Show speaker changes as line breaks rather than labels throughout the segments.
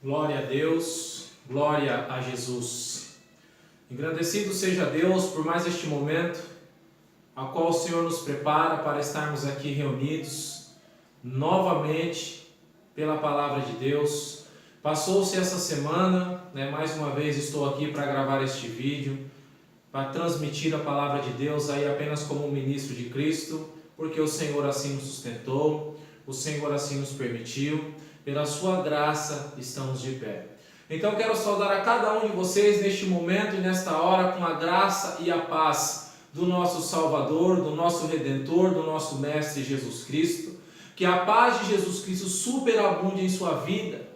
Glória a Deus, glória a Jesus. Engrandecido seja Deus por mais este momento, a qual o Senhor nos prepara para estarmos aqui reunidos novamente pela Palavra de Deus. Passou-se essa semana, mais uma vez estou aqui para gravar este vídeo, para transmitir a Palavra de Deus aí apenas como um ministro de Cristo, porque o Senhor assim nos sustentou, o Senhor assim nos permitiu. Pela sua graça estamos de pé. Então quero saudar a cada um de vocês neste momento e nesta hora com a graça e a paz do nosso Salvador, do nosso Redentor, do nosso Mestre Jesus Cristo. Que a paz de Jesus Cristo superabunde em sua vida,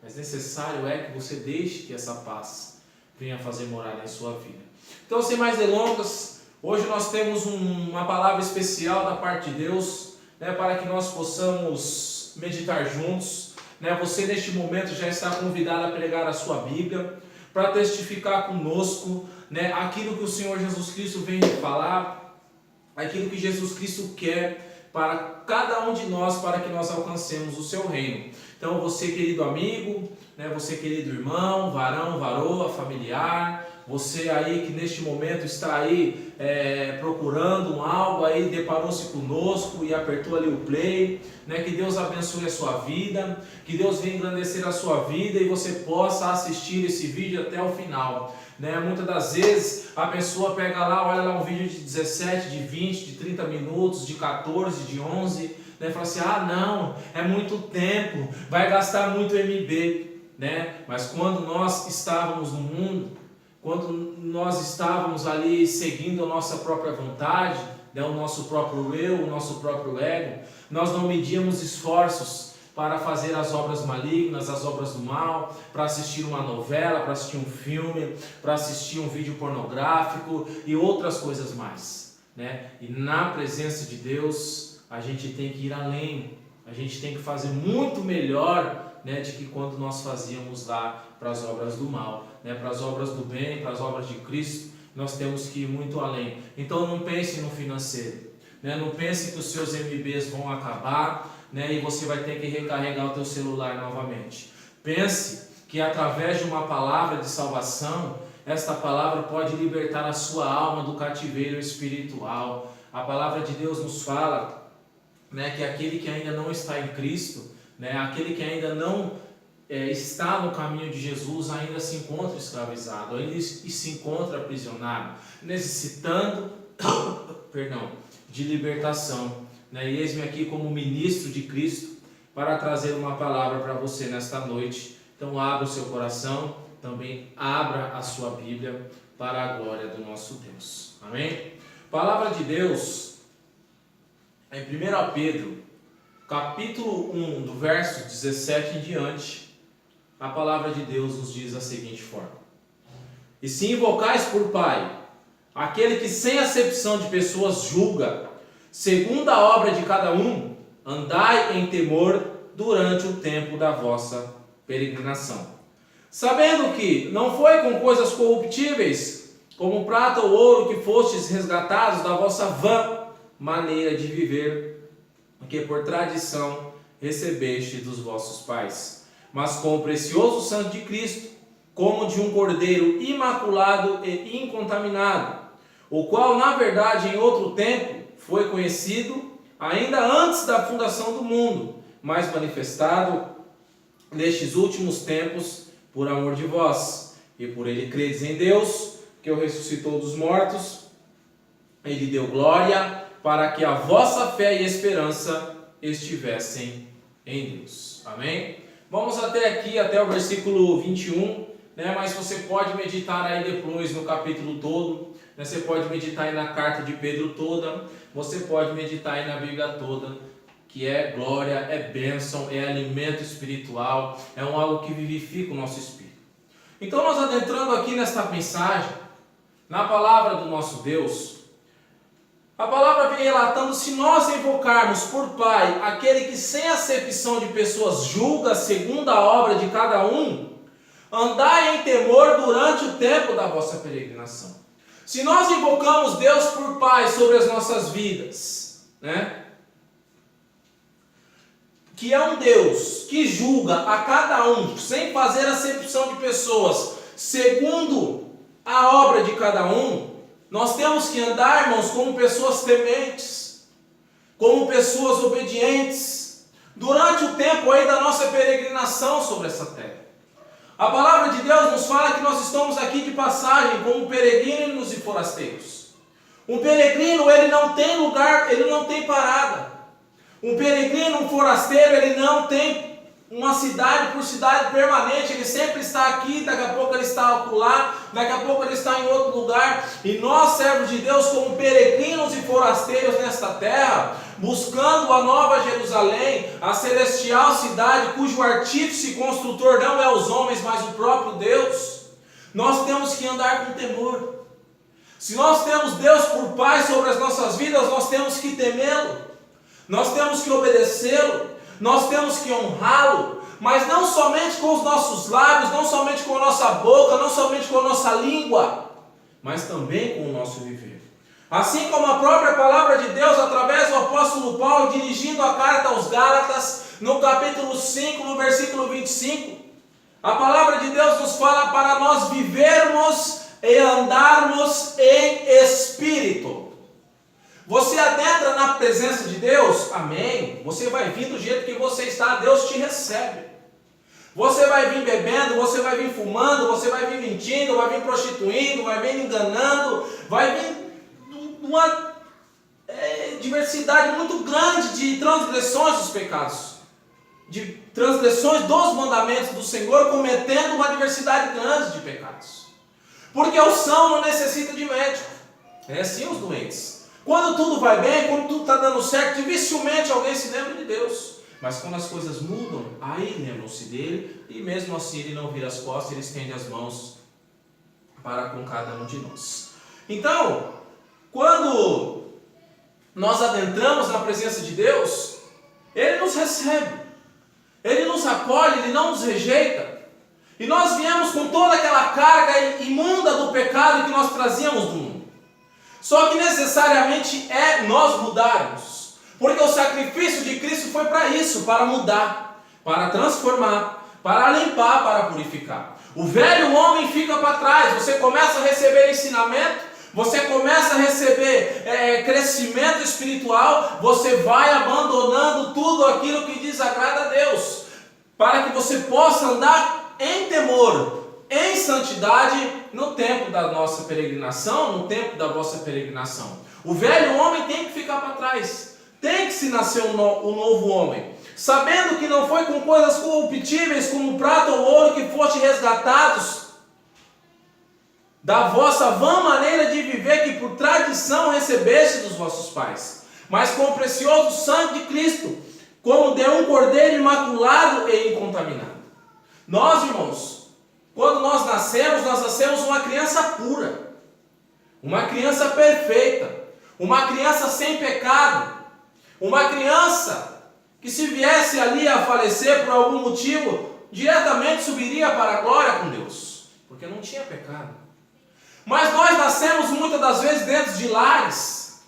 Mas necessário é que você deixe que essa paz venha fazer morada em sua vida. Então, sem mais delongas, hoje nós temos uma palavra especial da parte de Deus, para que nós possamos meditar juntos. Você neste momento já está convidado a pregar a sua Bíblia, para testificar conosco aquilo que o Senhor Jesus Cristo vem falar, aquilo que Jesus Cristo quer para cada um de nós, para que nós alcancemos o seu reino. Então você, querido amigo, você, querido irmão, varão, varoa, familiar, você aí que neste momento está aí procurando algo, aí deparou-se conosco e apertou ali o play, que Deus abençoe a sua vida, que Deus venha engrandecer a sua vida e você possa assistir esse vídeo até o final. Muitas das vezes a pessoa pega lá, olha lá um vídeo de 17, de 20, de 30 minutos, de 14, de 11, fala assim, não, é muito tempo, vai gastar muito MB, Mas quando nós estávamos no mundo, quando nós estávamos ali seguindo a nossa própria vontade, o nosso próprio eu, o nosso próprio ego, nós não medíamos esforços para fazer as obras malignas, as obras do mal, para assistir uma novela, para assistir um filme, para assistir um vídeo pornográfico e outras coisas mais, E na presença de Deus, a gente tem que ir além, a gente tem que fazer muito melhor, de que quando nós fazíamos lá para as obras do mal, para as obras do bem, para as obras de Cristo, nós temos que ir muito além. Então não pense no financeiro, não pense que os seus MBs vão acabar, e você vai ter que recarregar o teu celular novamente. Pense que através de uma palavra de salvação, esta palavra pode libertar a sua alma do cativeiro espiritual. A palavra de Deus nos fala, que aquele que ainda não está em Cristo, aquele que ainda não está no caminho de Jesus, ainda se encontra escravizado, ainda se encontra aprisionado, necessitando de libertação. E eis-me aqui como ministro de Cristo para trazer uma palavra para você nesta noite. Então abra o seu coração, também abra a sua Bíblia para a glória do nosso Deus. Amém? Palavra de Deus em 1 Pedro, capítulo 1, do verso 17 em diante, a palavra de Deus nos diz da seguinte forma: E se invocais por Pai, aquele que sem acepção de pessoas julga, segundo a obra de cada um, andai em temor durante o tempo da vossa peregrinação. Sabendo que não foi com coisas corruptíveis, como prata ou ouro, que fostes resgatados da vossa vã maneira de viver, que por tradição recebeste dos vossos pais, mas com o precioso sangue de Cristo, como de um cordeiro imaculado e incontaminado, o qual na verdade em outro tempo foi conhecido ainda antes da fundação do mundo, mas manifestado nestes últimos tempos por amor de vós, e por ele credes em Deus, que o ressuscitou dos mortos, e lhe deu glória, para que a vossa fé e esperança estivessem em Deus. Amém? Vamos até aqui, até o versículo 21, mas você pode meditar aí depois no capítulo todo, você pode meditar aí na carta de Pedro toda, você pode meditar aí na Bíblia toda, que é glória, é bênção, é alimento espiritual, é algo que vivifica o nosso espírito. Então nós adentrando aqui nesta mensagem, na palavra do nosso Deus, a palavra vem relatando: se nós invocarmos por Pai aquele que sem acepção de pessoas julga segundo a obra de cada um, andai em temor durante o tempo da vossa peregrinação. Se nós invocamos Deus por Pai sobre as nossas vidas, que é um Deus que julga a cada um, sem fazer acepção de pessoas, segundo a obra de cada um, nós temos que andar, irmãos, como pessoas tementes, como pessoas obedientes, durante o tempo aí da nossa peregrinação sobre essa terra. A palavra de Deus nos fala que nós estamos aqui de passagem, como peregrinos e forasteiros. Um peregrino, ele não tem lugar, ele não tem parada. Um peregrino, um forasteiro, ele não tem uma cidade por cidade permanente, ele sempre está aqui, daqui a pouco ele está acolá, daqui a pouco ele está em outro lugar. E nós, servos de Deus, como peregrinos e forasteiros nesta terra, buscando a nova Jerusalém, a celestial cidade, cujo artífice e construtor não é os homens, mas o próprio Deus, nós temos que andar com temor. Se nós temos Deus por Pai sobre as nossas vidas, nós temos que temê-lo, nós temos que obedecê-lo, nós temos que honrá-lo, mas não somente com os nossos lábios, não somente com a nossa boca, não somente com a nossa língua, mas também com o nosso viver. Assim como a própria palavra de Deus, através do apóstolo Paulo, dirigindo a carta aos Gálatas, no capítulo 5, no versículo 25, a palavra de Deus nos fala para nós vivermos e andarmos em espírito. Você adentra na presença de Deus? Amém. Você vai vir do jeito que você está, Deus te recebe. Você vai vir bebendo, você vai vir fumando, você vai vir mentindo, vai vir prostituindo, vai vir enganando, vai vir uma diversidade muito grande de transgressões dos pecados, de transgressões dos mandamentos do Senhor, cometendo uma diversidade grande de pecados. Porque o são não necessita de médico, é assim os doentes. Quando tudo vai bem, quando tudo está dando certo, dificilmente alguém se lembra de Deus. Mas quando as coisas mudam, aí lembram-se dele, e mesmo assim ele não vira as costas, ele estende as mãos para com cada um de nós. Então, quando nós adentramos na presença de Deus, ele nos recebe, ele nos acolhe, ele não nos rejeita. E nós viemos com toda aquela carga imunda do pecado que nós trazíamos do mundo. Só que necessariamente é nós mudarmos, porque o sacrifício de Cristo foi para isso, para mudar, para transformar, para limpar, para purificar. O velho homem fica para trás, você começa a receber ensinamento, você começa a receber crescimento espiritual, você vai abandonando tudo aquilo que desagrada a Deus, para que você possa andar em temor, em santidade, no tempo da nossa peregrinação, no tempo da vossa peregrinação. O velho homem tem que ficar para trás, tem que se nascer o novo homem, sabendo que não foi com coisas corruptíveis como prata ou ouro que foste resgatados da vossa vã maneira de viver que por tradição recebeste dos vossos pais, mas com o precioso sangue de Cristo, como de um cordeiro imaculado e incontaminado. Nós, irmãos, quando nós nascemos uma criança pura, uma criança perfeita, uma criança sem pecado, uma criança que se viesse ali a falecer por algum motivo, diretamente subiria para a glória com Deus, porque não tinha pecado. Mas nós nascemos muitas das vezes dentro de lares,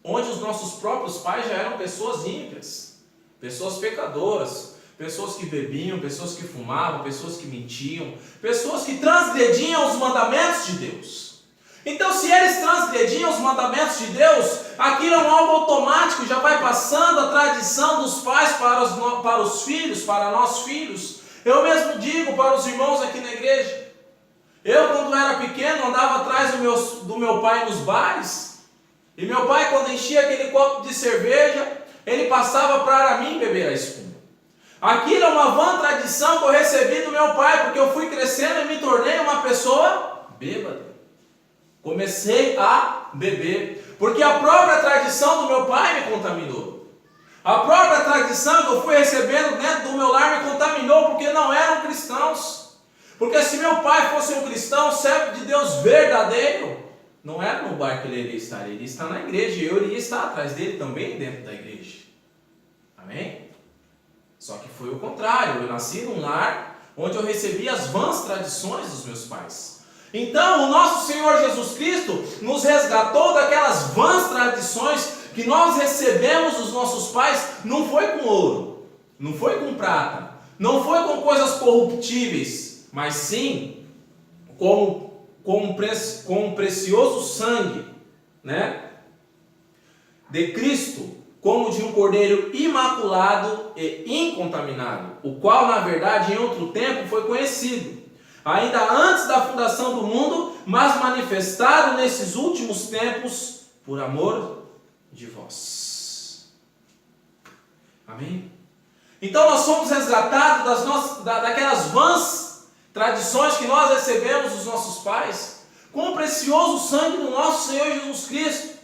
onde os nossos próprios pais já eram pessoas ímpias, pessoas pecadoras, pessoas que bebiam, pessoas que fumavam, pessoas que mentiam, pessoas que transgrediam os mandamentos de Deus. Então, se eles transgrediam os mandamentos de Deus, aquilo é um algo automático, já vai passando a tradição dos pais para os filhos, para nós filhos. Eu mesmo digo para os irmãos aqui na igreja, eu quando era pequeno andava atrás do meu pai nos bares, e meu pai quando enchia aquele copo de cerveja, ele passava para mim beber a espuma. Aquilo é uma vã tradição que eu recebi do meu pai, porque eu fui crescendo e me tornei uma pessoa bêbada. Comecei a beber, porque a própria tradição do meu pai me contaminou. A própria tradição que eu fui recebendo dentro do meu lar me contaminou, porque não eram cristãos. Porque se meu pai fosse um cristão, servo de Deus verdadeiro, não era no bar que ele iria estar, ele iria estar na igreja, e eu iria estar atrás dele também dentro da igreja. Amém? Só que foi o contrário, eu nasci num lar onde eu recebi as vãs tradições dos meus pais. Então o nosso Senhor Jesus Cristo nos resgatou daquelas vãs tradições que nós recebemos dos nossos pais não foi com ouro, não foi com prata, não foi com coisas corruptíveis, mas sim com um precioso sangue, né, de Cristo, como de um cordeiro imaculado e incontaminado, o qual, na verdade, em outro tempo foi conhecido, ainda antes da fundação do mundo, mas manifestado nesses últimos tempos, por amor de vós. Amém? Então nós somos resgatados daquelas vãs tradições que nós recebemos dos nossos pais, com o precioso sangue do nosso Senhor Jesus Cristo,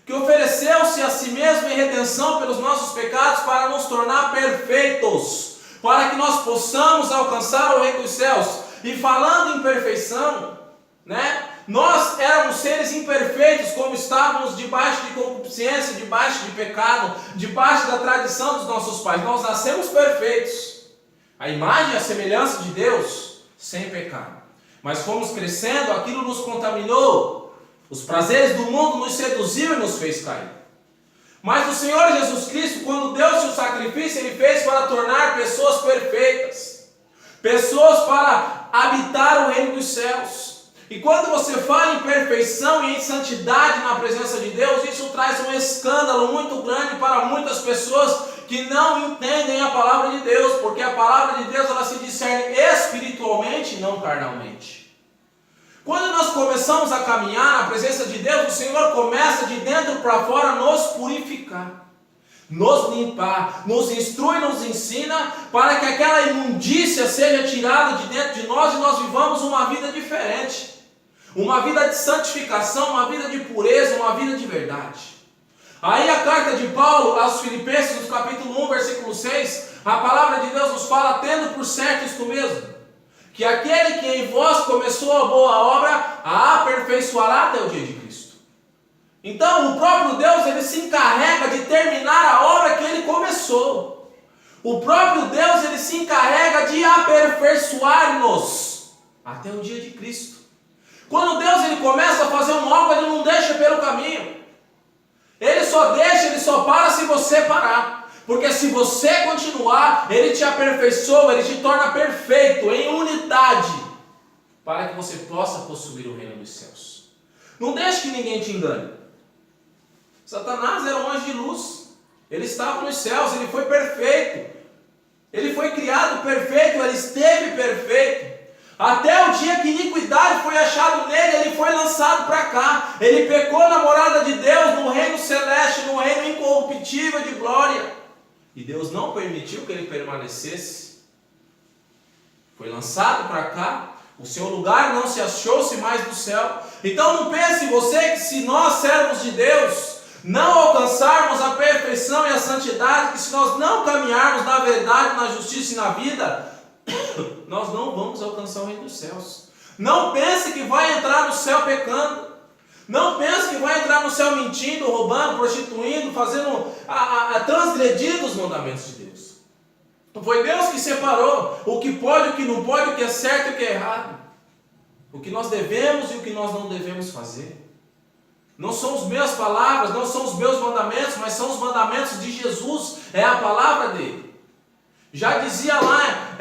que ofereceu-se a si mesmo em redenção pelos nossos pecados para nos tornar perfeitos, para que nós possamos alcançar o reino dos céus. E falando em perfeição, né, nós éramos seres imperfeitos, como estávamos debaixo de concupiscência, debaixo de pecado, debaixo da tradição dos nossos pais. Nós nascemos perfeitos, a imagem e a semelhança de Deus, sem pecado. Mas fomos crescendo, aquilo nos contaminou, os prazeres do mundo nos seduziu e nos fez cair. Mas o Senhor Jesus Cristo, quando deu-se o sacrifício, Ele fez para tornar pessoas perfeitas, pessoas para habitar o reino dos céus. E quando você fala em perfeição e em santidade na presença de Deus, isso traz um escândalo muito grande para muitas pessoas que não entendem a palavra de Deus, porque a palavra de Deus ela se discerne espiritualmente e não carnalmente. Quando nós começamos a caminhar na presença de Deus, o Senhor começa de dentro para fora nos purificar, nos limpar, nos instrui, nos ensina, para que aquela imundícia seja tirada de dentro de nós e nós vivamos uma vida diferente. Uma vida de santificação, uma vida de pureza, uma vida de verdade. Aí a carta de Paulo aos Filipenses, no capítulo 1, versículo 6, a palavra de Deus nos fala, tendo por certo isto mesmo, que aquele que em vós começou a boa obra, a aperfeiçoará até o dia de Cristo. Então o próprio Deus, Ele se encarrega de terminar a obra que Ele começou. O próprio Deus, Ele se encarrega de aperfeiçoar-nos até o dia de Cristo. Quando Deus Ele começa a fazer uma obra, Ele não deixa pelo caminho. Ele só deixa, Ele só para se você parar. Porque se você continuar, Ele te aperfeiçoa, Ele te torna perfeito, em unidade, para que você possa possuir o reino dos céus. Não deixe que ninguém te engane. Satanás era um anjo de luz. Ele estava nos céus, ele foi perfeito. Ele foi criado perfeito, ele esteve perfeito. Até o dia que iniquidade foi achado nele, ele foi lançado para cá. Ele pecou na morada de Deus, no reino celeste, no reino incorruptível de glória. E Deus não permitiu que ele permanecesse. Foi lançado para cá. O seu lugar não se achou-se mais no céu. Então não pense você que se nós, servos de Deus, não alcançarmos a perfeição e a santidade, que se nós não caminharmos na verdade, na justiça e na vida, nós não vamos alcançar o reino dos céus. Não pense que vai entrar no céu pecando. Não pense que vai entrar no céu mentindo, roubando, prostituindo, fazendo, transgredindo os mandamentos de Deus. Foi Deus que separou o que pode, o que não pode, o que é certo e o que é errado. O que nós devemos e o que nós não devemos fazer. Não são as minhas palavras, não são os meus mandamentos, mas são os mandamentos de Jesus, é a palavra dele. Já dizia lá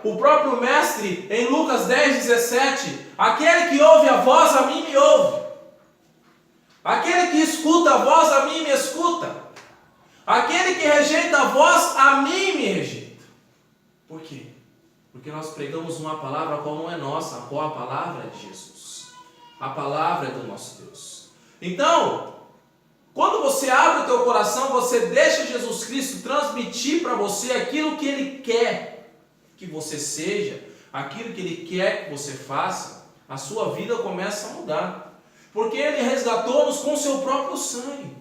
o próprio mestre em Lucas 10:17, aquele que ouve a voz a mim me ouve. Aquele que escuta a voz a mim me escuta. Aquele que rejeita a voz a mim me rejeita. Por quê? Porque nós pregamos uma palavra qual não é nossa, qual a palavra é de Jesus. A palavra é do nosso Deus. Então, quando você abre o teu coração, você deixa Jesus Cristo transmitir para você aquilo que Ele quer que você seja, aquilo que Ele quer que você faça, a sua vida começa a mudar. Porque Ele resgatou-nos com o seu próprio sangue.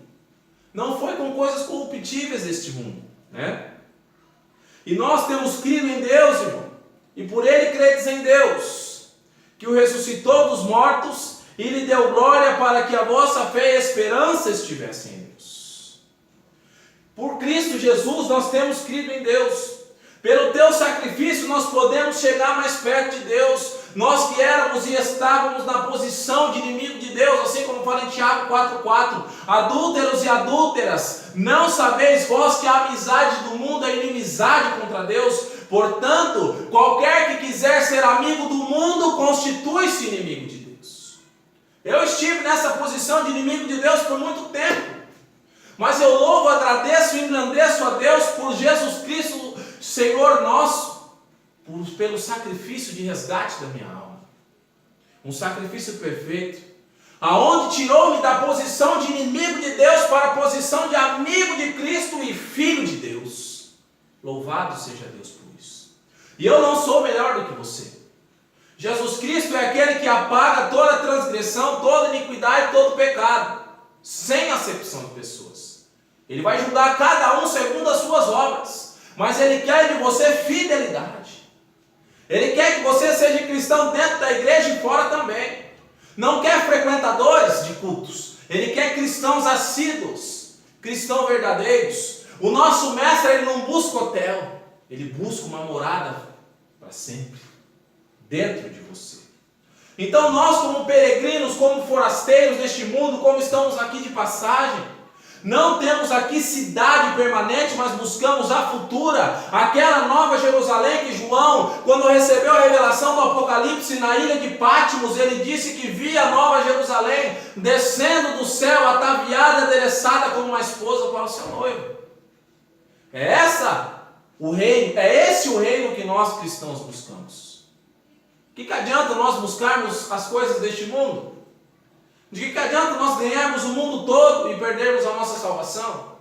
Não foi com coisas corruptíveis deste mundo, né? E nós temos crido em Deus, irmão. E por Ele credes em Deus, que o ressuscitou dos mortos e lhe deu glória para que a vossa fé e esperança estivessem em Deus. Por Cristo Jesus nós temos crido em Deus. Pelo teu sacrifício nós podemos chegar mais perto de Deus. nós que éramos e estávamos na posição de inimigo de Deus, assim como fala em Tiago 4,4, adúlteros e adúlteras, não sabeis vós que a amizade do mundo é inimizade contra Deus? Portanto, qualquer que quiser ser amigo do mundo, constitui-se inimigo de Deus. Eu estive nessa posição de inimigo de Deus por muito tempo, mas eu louvo, agradeço e engrandeço a Deus por Jesus Cristo, Senhor nosso, pelo sacrifício de resgate da minha alma, um sacrifício perfeito, aonde tirou-me da posição de inimigo de Deus para a posição de amigo de Cristo e filho de Deus. Louvado seja Deus por isso. E eu não sou melhor do que você. Jesus Cristo é aquele que apaga toda transgressão, toda iniquidade, todo pecado, sem acepção de pessoas. Ele vai julgar cada um segundo as suas obras, mas Ele quer de você fidelidade. Ele quer que você seja cristão dentro da igreja e fora também. Não quer frequentadores de cultos. Ele quer cristãos assíduos, cristãos verdadeiros. O nosso mestre, ele não busca hotel. Ele busca uma morada para sempre, dentro de você. Então nós, como peregrinos, como forasteiros neste mundo, como estamos aqui de passagem, não temos aqui cidade permanente, mas buscamos a futura, aquela nova Jerusalém que João, quando recebeu a revelação do Apocalipse na ilha de Patmos, ele disse que via a nova Jerusalém descendo do céu, ataviada, adereçada como uma esposa para o seu noivo. É esse o reino que nós cristãos buscamos. Que adianta nós buscarmos as coisas deste mundo? De que adianta nós ganharmos o mundo todo e perdermos a nossa salvação?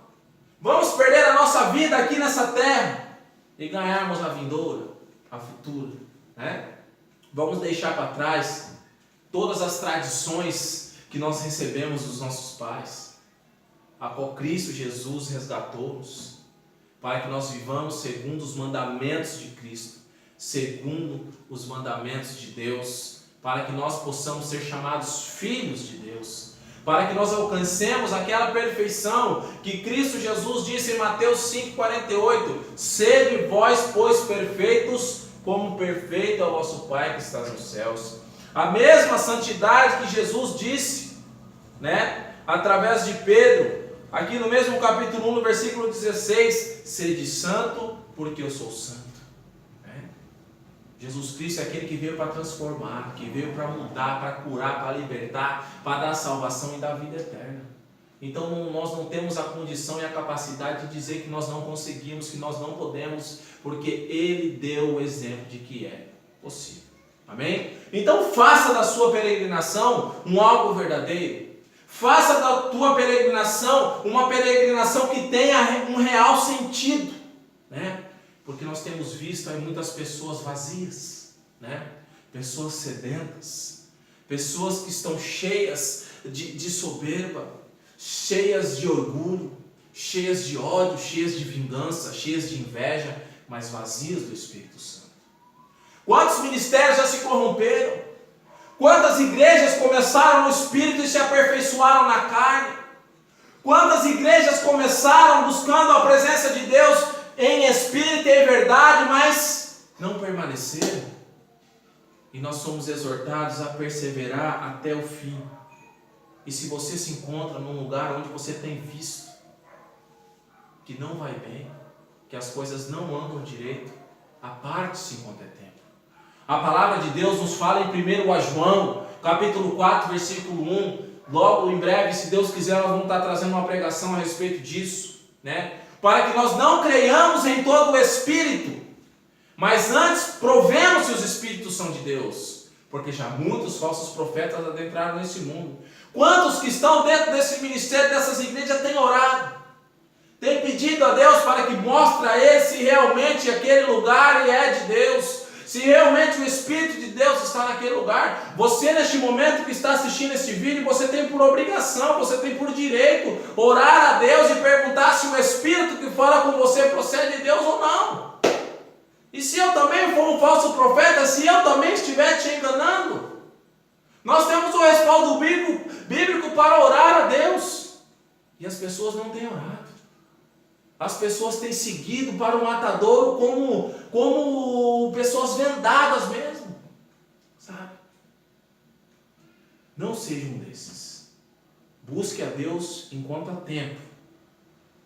Vamos perder a nossa vida aqui nessa terra e ganharmos a vindoura, a futura, né? Vamos deixar para trás todas as tradições que nós recebemos dos nossos pais, a qual Cristo Jesus resgatou-nos, para que nós vivamos segundo os mandamentos de Cristo, segundo os mandamentos de Deus, para que nós possamos ser chamados filhos de Deus, para que nós alcancemos aquela perfeição que Cristo Jesus disse em Mateus 5,48, sede vós, pois, perfeitos, como perfeito é o vosso Pai que está nos céus. A mesma santidade que Jesus disse, né, através de Pedro, aqui no mesmo capítulo 1, no versículo 16, sede santo, porque eu sou santo. Jesus Cristo é aquele que veio para transformar, que veio para mudar, para curar, para libertar, para dar salvação e dar vida eterna. Então nós não temos a condição e a capacidade de dizer que nós não conseguimos, que nós não podemos, porque Ele deu o exemplo de que é possível. Amém? Então faça da sua peregrinação um algo verdadeiro. Faça da tua peregrinação uma peregrinação que tenha um real sentido, né? Porque nós temos visto aí muitas pessoas vazias, né? Pessoas sedentas, pessoas que estão cheias de soberba, cheias de orgulho, cheias de ódio, cheias de vingança, cheias de inveja, mas vazias do Espírito Santo. Quantos ministérios já se corromperam? Quantas igrejas começaram no Espírito e se aperfeiçoaram na carne? Quantas igrejas começaram buscando a presença de Deus em espírito e em verdade, mas não permaneceram? E nós somos exortados a perseverar até o fim. E se você se encontra num lugar onde você tem visto que não vai bem, que as coisas não andam direito, aparte-se enquanto é tempo. A palavra de Deus nos fala em 1 João, capítulo 4, versículo 1. Logo em breve, se Deus quiser, nós vamos estar trazendo uma pregação a respeito disso, né? Para que nós não creiamos em todo o Espírito, mas antes provemos se os Espíritos são de Deus, porque já muitos falsos profetas adentraram nesse mundo. Quantos que estão dentro desse ministério, dessas igrejas, têm orado, têm pedido a Deus para que mostre a eles se realmente aquele lugar é de Deus, se realmente o Espírito de Deus está naquele lugar. Você, neste momento que está assistindo esse vídeo, você tem por obrigação, você tem por direito orar a Deus e perguntar se o Espírito que fala com você procede de Deus ou não. E se eu também for um falso profeta, se eu também estiver te enganando, nós temos o respaldo bíblico para orar a Deus. E as pessoas não têm orado. As pessoas têm seguido para o matadouro como pessoas vendadas mesmo. Não seja um desses. Busque a Deus enquanto há tempo,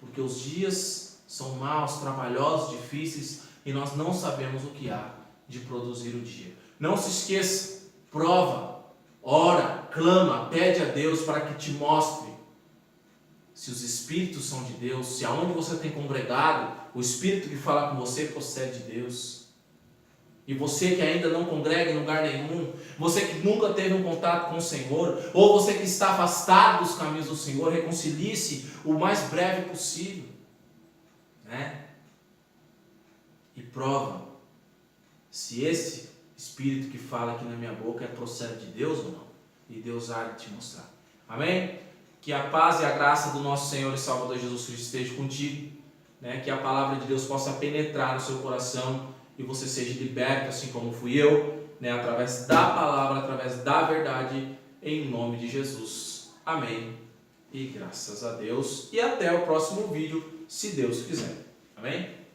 porque os dias são maus, trabalhosos, difíceis, e nós não sabemos o que há de produzir o dia. Não se esqueça, prova, ora, clama, pede a Deus para que te mostre se os Espíritos são de Deus, se aonde você tem congregado, o Espírito que fala com você procede de Deus. E você que ainda não congrega em lugar nenhum, você que nunca teve um contato com o Senhor, ou você que está afastado dos caminhos do Senhor, reconcilie-se o mais breve possível, né? E prova se esse Espírito que fala aqui na minha boca procede de Deus ou não. E Deus há de te mostrar. Amém? Que a paz e a graça do nosso Senhor e Salvador Jesus Cristo esteja contigo, né? Que a palavra de Deus possa penetrar no seu coração e você seja liberto, assim como fui eu, né? Através da palavra, através da verdade, em nome de Jesus. Amém. E graças a Deus. E até o próximo vídeo, se Deus quiser. Amém?